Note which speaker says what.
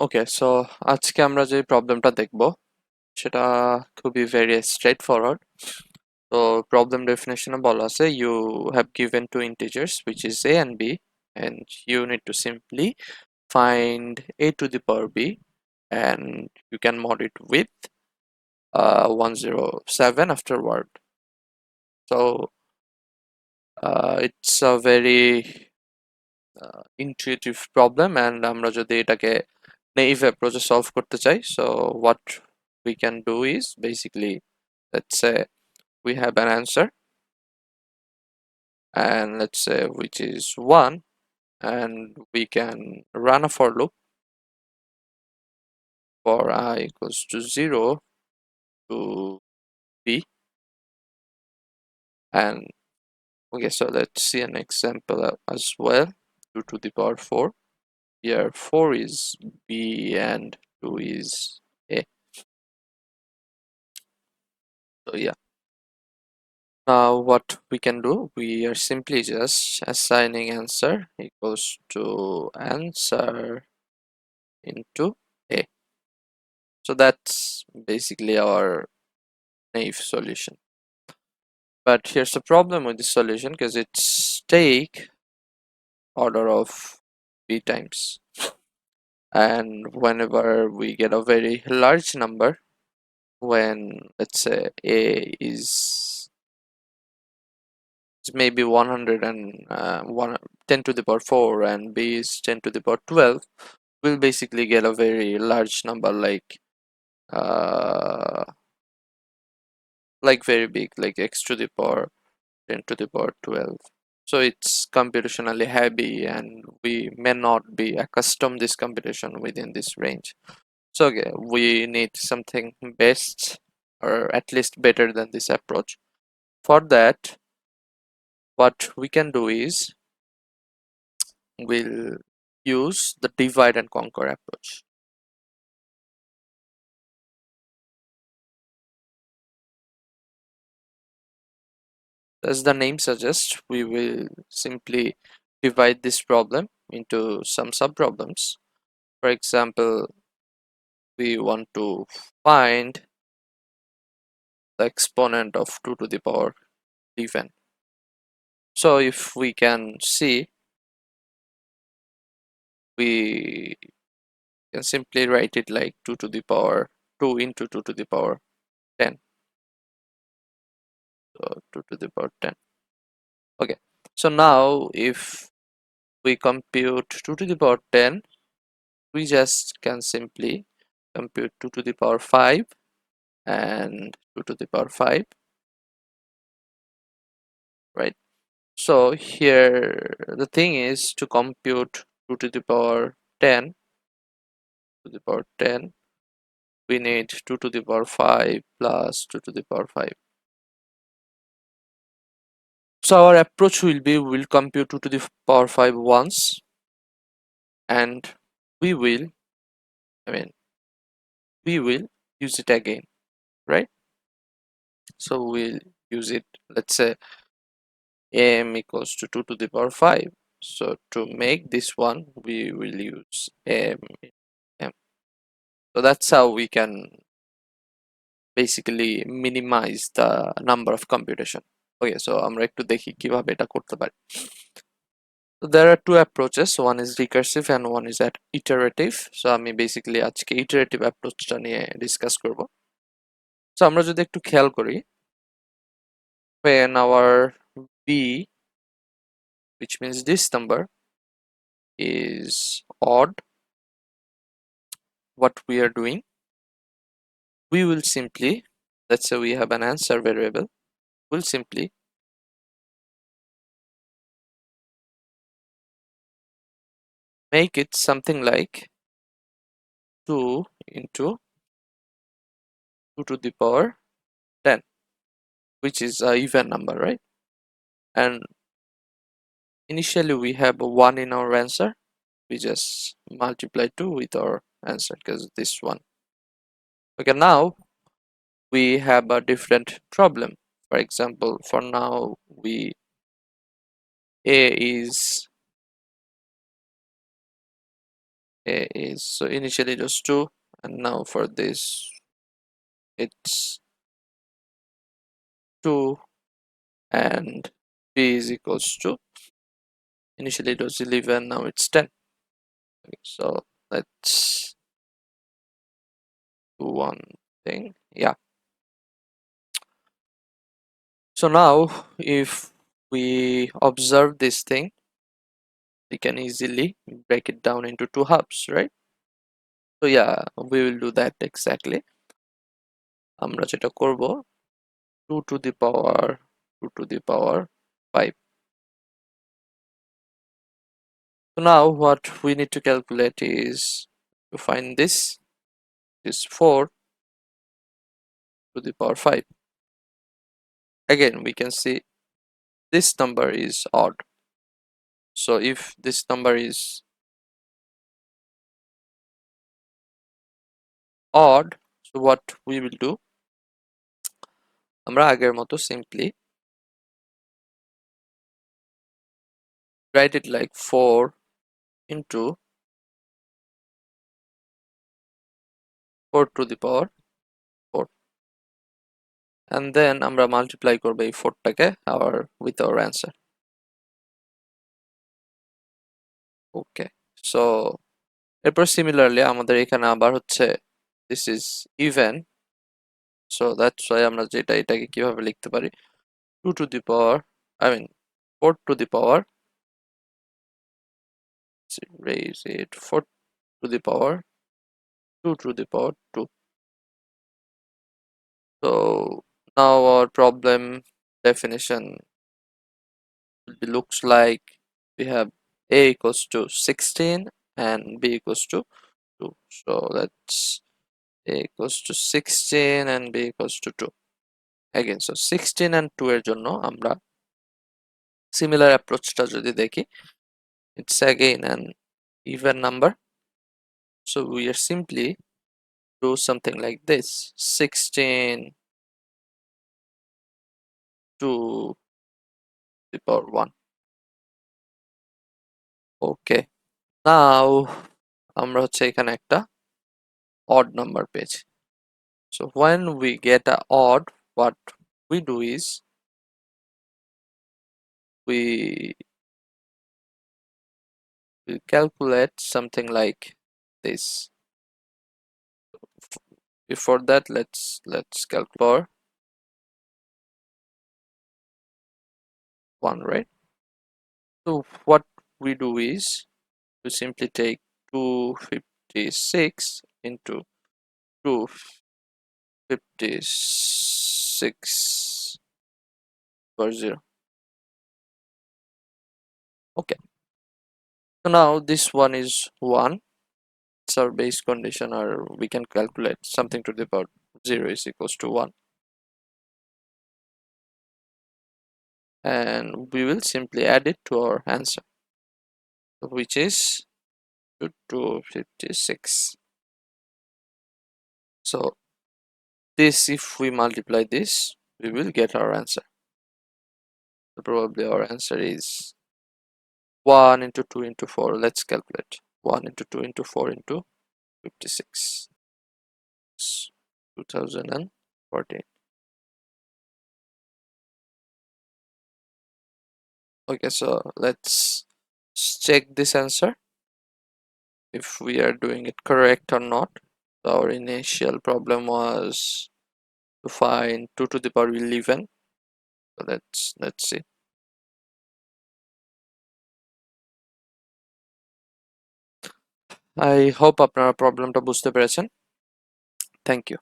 Speaker 1: ওকে, so আজকে আমরা যে প্রবলেমটা দেখব সেটা খুবই ভেরি স্ট্রেট ফরওয়ার্ড। তো প্রবলেম ডেফিনেশনে বলা আছে you have given two integers which is a and b, and you need to simply find a to the power b, and you can mod it with 107 afterward. So it's a very intuitive problem, and আমরা যদি এটাকে naive approach solve করতে চাই, so what we can do is basically, let's say we have an answer, and let's say which is 1, and we can run a for loop for I equals to 0 to b. And okay, so let's see an example as well. 2 to the power 4. Here 4 is b and 2 is a. So yeah, now what we can do, we are simply just assigning answer equals to answer into a. So that's basically our naive solution. But here's the problem with this solution, because it's take order of b times, and whenever we get a very large number, when let's say a is maybe 100 and 10 to the power 4 and b is 10 to the power 12, we'll basically get a very large number, uh like very big, like x to the power 10 to the power 12. So it's computationally heavy, and we may not be accustomed this computation within this range. So okay, we need something best, or at least better than this approach. For that, what we can do is we'll use the divide and conquer approach. As the name suggests, we will simply divide this problem into some subproblems. For example, we want to find the exponent of 2 to the power even. So if we can see, we can simply write it like 2 to the power 2 into 2 to the power 10. So 2 to the power 10. Okay, so now if we compute 2 to the power 10, we just can simply compute 2 to the power 5 and 2 to the power 5, right? So here the thing is, to compute 2 to the power 10 to the power 10, we need 2 to the power 5 plus 2 to the power 5. So our approach will be, we'll compute 2 to the power 5 once, and we will, I mean, we will use it again, right? So we'll use it, let's say m equals to 2 to the power 5. So to make this one, we will use m. So that's how we can basically minimize the number of computation. Okay, so আমরা একটু দেখি কিভাবে এটা করতে পারি. So there are two approaches, one is recursive and one is at iterative. So আমি basically আজকে iterative approachটা নিয়ে ডিসকাস করব. So আমরা যদি একটু খেয়াল করি, when our b, which means this number, is odd, what we are doing, we will simply, let's say we have an answer variable, we'll simply make it something like 2 into 2 to the power 10, which is a even number, right? And initially we have a 1 in our answer, we just multiply 2 with our answer, because this one. Okay, now we have a different problem. For example, for now, a is A is, so initially it was 2, and now for this it's 2, and B is equals to, initially it was 11, now it's 10. Okay, so let's do one thing. Yeah, so now if we observe this thing, we can easily break it down into two halves, right? So yeah, we will do that exactly. আমরা যেটা করব, 2 to the power 2 to the power 5. So now what we need to calculate is to find this is 4 to the power 5. Again, we can see this number is odd. So if this number is odd, so what we will do, আমরা আগের মতো simply write it like 4 into 4 to the power 4, and then আমরা multiply করব এই 4 টাকে with our answer. Okay, so এরপর similarly আমাদের এখানে আবার হচ্ছে this is even, so that's why আমরা যেটা এটাকে কিভাবে লিখতে পারি, 2 to the power, I mean 4 to the power, raise it, 4 to the power 2 to the power 2. So now our problem definition looks like we have a equals to 16 and b equals to 2. So that's a equals to 16 and b equals to 2. Again, so 16 and 2 এর জন্য আমরা similar approachটা যদি দেখি, it's again an even number, so we are simply do something like this: 16 to the power 1. Okay, now আমরা হচ্ছে এখানে একটা odd number পেয়েছি. So when we get a odd, what we do is we calculate something like this. Before that, let's calculate 1, right? So what we do is we simply take 256 into 256 per 0. Okay, so now this one is 1. It's our base condition, or we can calculate something to the power 0 is equals to 1, and we will simply add it to our answer, which is 256. So this, if we multiply this, we will get our answer. So probably our answer is 1 into 2 into 4. Let's calculate 1 into 2 into 4 into 56. It's 2014. Okay, so let's check this answer if we are doing it correct or not. So our initial problem was to find 2 to the power 11. So let's see. I hope আপনারা প্রবলেমটা বুঝতে পেরেছেন. Thank you.